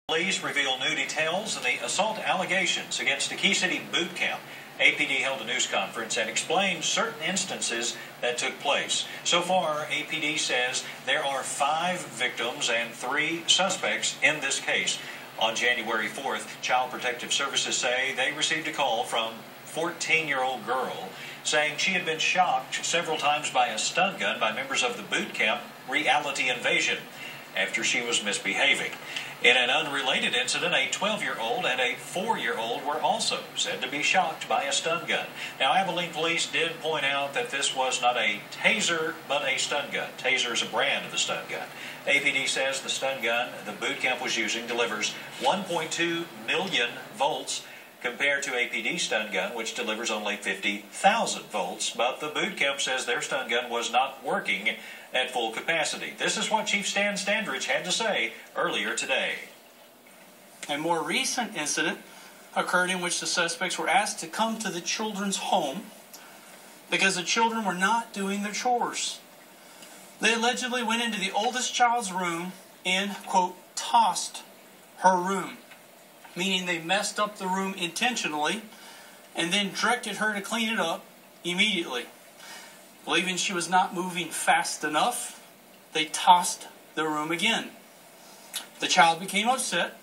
Police reveal new details in the assault allegations against a Key City boot camp. APD held a news conference and explained certain instances that took place. So far, APD says there are 5 victims and 3 suspects in this case. On January 4th, Child Protective Services say they received a call from a 14-year-old girl saying she had been shocked several times by a stun gun by members of the boot camp Reality Invasion after she was misbehaving. In an unrelated incident, a 12-year-old and a 4-year-old were also said to be shocked by a stun gun. Now, Abilene police did point out that this was not a taser, but a stun gun. Taser is a brand of the stun gun. APD says the stun gun the boot camp was using delivers 1.2 million volts compared to APD stun gun, which delivers only 50,000 volts. But the boot camp says their stun gun was not working at full capacity. This is what Chief Stan Standridge had to say earlier today. A more recent incident occurred in which the suspects were asked to come to the children's home because the children were not doing their chores. They allegedly went into the oldest child's room and, quote, tossed her room, meaning they messed up the room intentionally and then directed her to clean it up immediately. Believing she was not moving fast enough, they tossed the room again. The child became upset,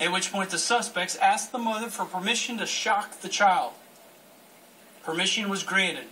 at which point the suspects asked the mother for permission to shock the child. Permission was granted.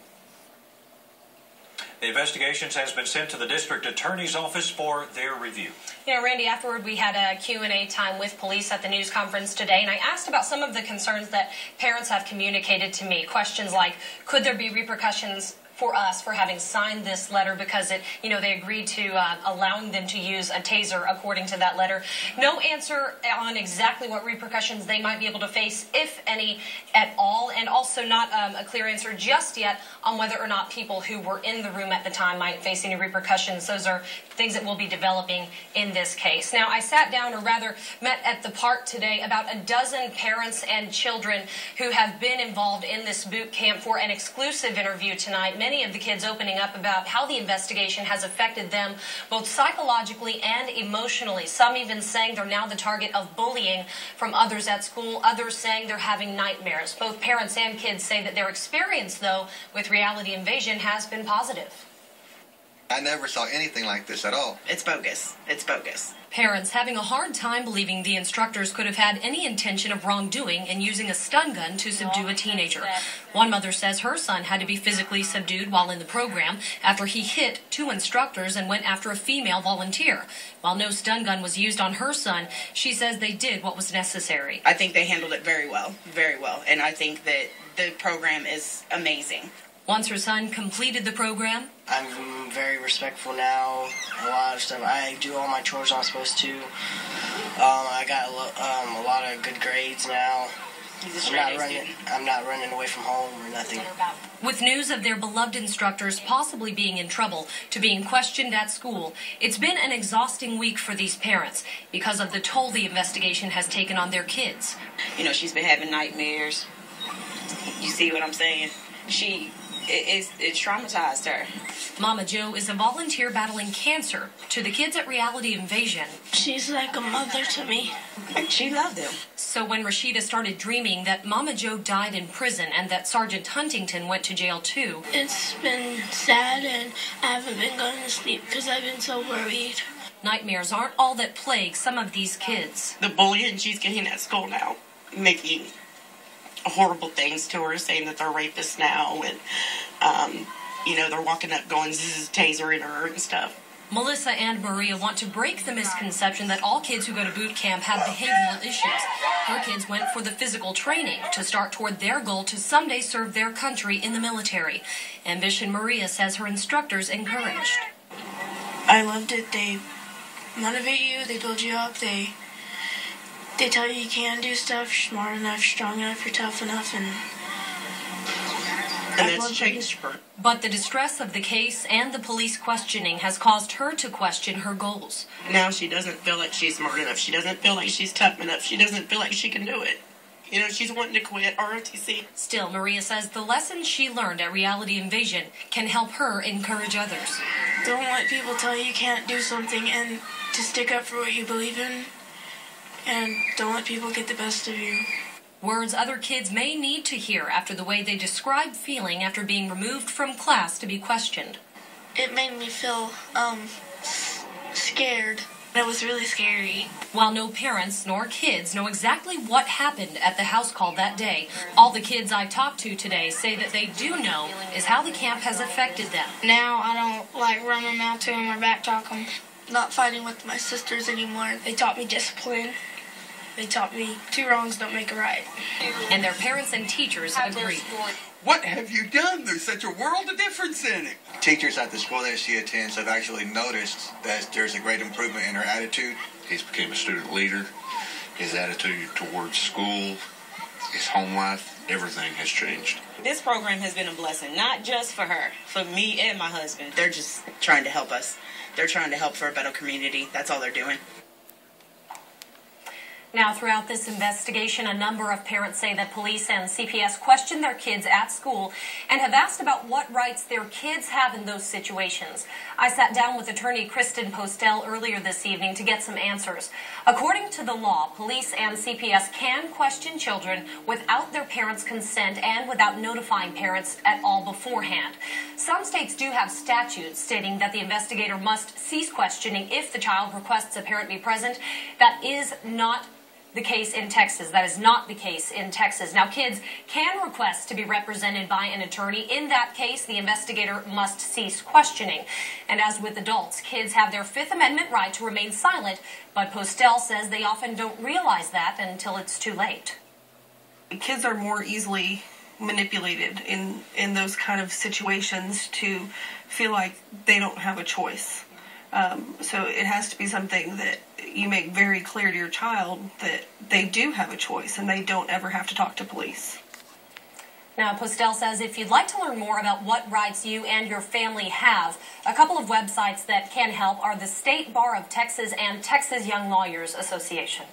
The investigations has been sent to the district attorney's office for their review. You know, Randy, afterward we had a Q&A time with police at the news conference today, and I asked about some of the concerns that parents have communicated to me. Questions like, could there be repercussions for us for having signed this letter because it, they agreed to allowing them to use a taser according to that letter. No answer on exactly what repercussions they might be able to face, if any at all, and also not a clear answer just yet on whether or not people who were in the room at the time might face any repercussions. Those are things that we'll be developing in this case. Now, I sat down, or rather met at the park today, about a dozen parents and children who have been involved in this boot camp for an exclusive interview tonight. Many of the kids opening up about how the investigation has affected them both psychologically and emotionally. Some even saying they're now the target of bullying from others at school. Others saying they're having nightmares. Both parents and kids say that their experience, though, with Reality Invasion has been positive. I never saw anything like this at all. It's bogus. It's bogus. Parents having a hard time believing the instructors could have had any intention of wrongdoing in using a stun gun to subdue a teenager. One mother says her son had to be physically subdued while in the program after he hit 2 instructors and went after a female volunteer. While no stun gun was used on her son, she says they did what was necessary. I think they handled it very well, and I think that the program is amazing. Once her son completed the program, I'm very respectful now. A lot of stuff. I do all my chores I'm supposed to. I got a lot of good grades now. I'm not running away from home or nothing. With news of their beloved instructors possibly being in trouble to being questioned at school, it's been an exhausting week for these parents because of the toll the investigation has taken on their kids. She's been having nightmares. You see what I'm saying? It traumatized her. Mama Jo is a volunteer battling cancer. To the kids at Reality Invasion, she's like a mother to me. She loved them. So when Rashida started dreaming that Mama Jo died in prison and that Sergeant Huntington went to jail too, it's been sad and I haven't been going to sleep because I've been so worried. Nightmares aren't all that plague some of these kids. The bullying she's getting at school now, making horrible things to her, saying that they're rapists now, and they're walking up going zzz, tasering her and stuff. Melissa and Maria want to break the misconception that all kids who go to boot camp have behavioral issues. Her kids went for the physical training to start toward their goal to someday serve their country in the military. Ambition Maria says her instructors encouraged. I loved it. They motivate you, they build you up, they tell you can do stuff, you're smart enough, strong enough, you're tough enough, and that's changed her. But the distress of the case and the police questioning has caused her to question her goals. Now she doesn't feel like she's smart enough. She doesn't feel like she's tough enough. She doesn't feel like she can do it. She's wanting to quit ROTC. Still, Maria says the lessons she learned at Reality Invasion can help her encourage others. Don't let people tell you can't do something, and to stick up for what you believe in. and don't let people get the best of you. Words other kids may need to hear after the way they describe feeling after being removed from class to be questioned. It made me feel scared. It was really scary. While no parents nor kids know exactly what happened at the house call that day, all the kids I talked to today say that they do know is how the camp has affected them. Now I don't like run them out to them or backtalk them. Not fighting with my sisters anymore. They taught me discipline. They taught me 2 wrongs don't make a right. And their parents and teachers agree. What have you done? There's such a world of difference in it. Teachers at the school that she attends have actually noticed that there's a great improvement in her attitude. He's became a student leader. His attitude towards school, his home life, everything has changed. This program has been a blessing, not just for her, for me and my husband. They're just trying to help us. They're trying to help for a better community. That's all they're doing. Now, throughout this investigation, a number of parents say that police and CPS questioned their kids at school and have asked about what rights their kids have in those situations. I sat down with attorney Kristen Postel earlier this evening to get some answers. According to the law, police and CPS can question children without their parents' consent and without notifying parents at all beforehand. Some states do have statutes stating that the investigator must cease questioning if the child requests a parent be present. That is not the case in Texas. That is not the case in Texas. Now, kids can request to be represented by an attorney. In that case, the investigator must cease questioning. And as with adults, kids have their Fifth Amendment right to remain silent, but Postel says they often don't realize that until it's too late. Kids are more easily manipulated in those kind of situations to feel like they don't have a choice. So it has to be something that you make very clear to your child that they do have a choice and they don't ever have to talk to police. Now, Postel says if you'd like to learn more about what rights you and your family have, a couple of websites that can help are the State Bar of Texas and Texas Young Lawyers Association.